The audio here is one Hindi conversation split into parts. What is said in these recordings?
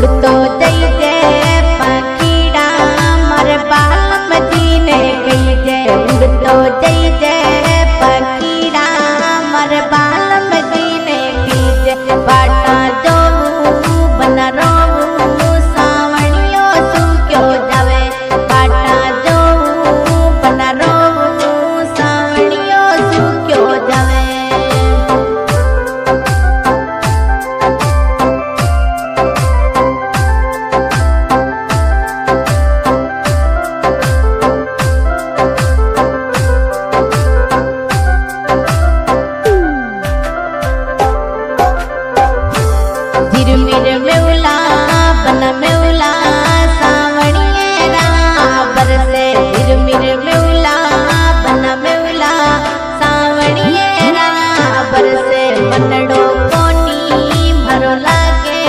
उड़तो जई जे पखीड़ा मर बाल मदीने गई जे उड़तो जई जे पखीड़ा मर बाल मदीने गई जे बाटा जो बना रो सावणियो तू क्यों जावे बाटा जो बना रो सावणियो तू क्यों जावे। झिरमिर मेउला बन मेउला सावणिये राबर से झिरमिर मेउला बन मेउला सावणिये राबर से मनडो कोनी भरो लागे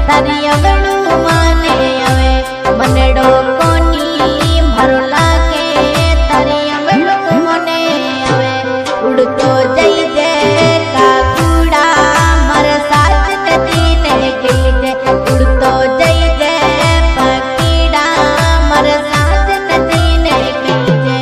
तारी अवळू माने अवे मनडो कोनी भरो लागे तारी अवळू माने अवे उड़तो जई जे काकूड़ा मर साज नदीने गई जे उड़तो जई जे पखीड़ा मर साज नदीने गई जे।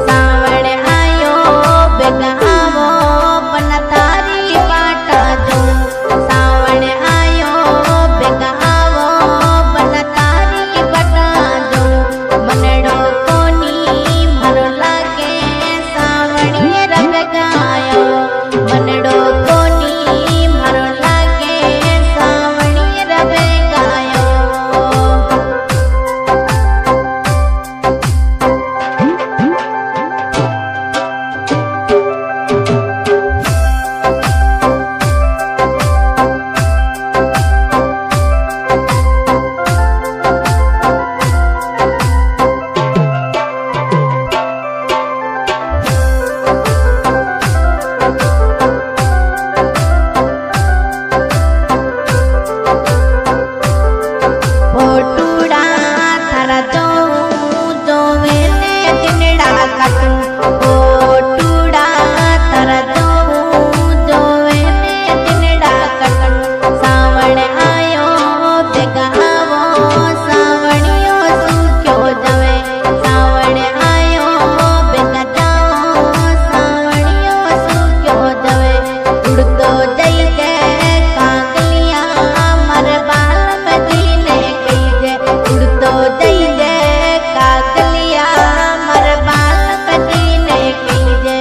सावण आयो बेगा आवो बन तारी बाटा जो सावण आयो बेगा आवो बन तारी बाटा जो मनडो कोनी भरो लागे सावणिये रबगायो मनडो कोनी भरो लागे सावणिये रबगायो। पोटूड़ा थारा जो वेने दिनड़ा काटू पोटूड़ा थारा जो वेने दिनड़ा काटू सावण आयो बेगा आवो सावणियो तू क्यों जावे सावण आयो बेगा जाओ सावणियो तू क्यों जावे उड़तो जई जे काकलिया मर बाल मदीने गई जे उड़तो जई जे काकलिया मर बाल मदीने गई जे।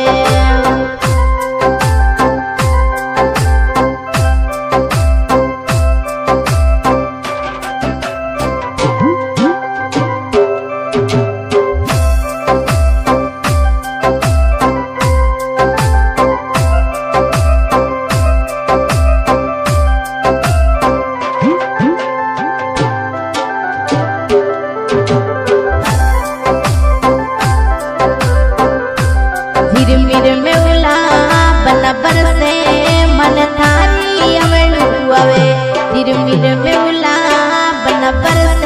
झिरमिर मेउला बन बरसे मन थारी अवळू अवे झिरमिर मेउला बन बरसे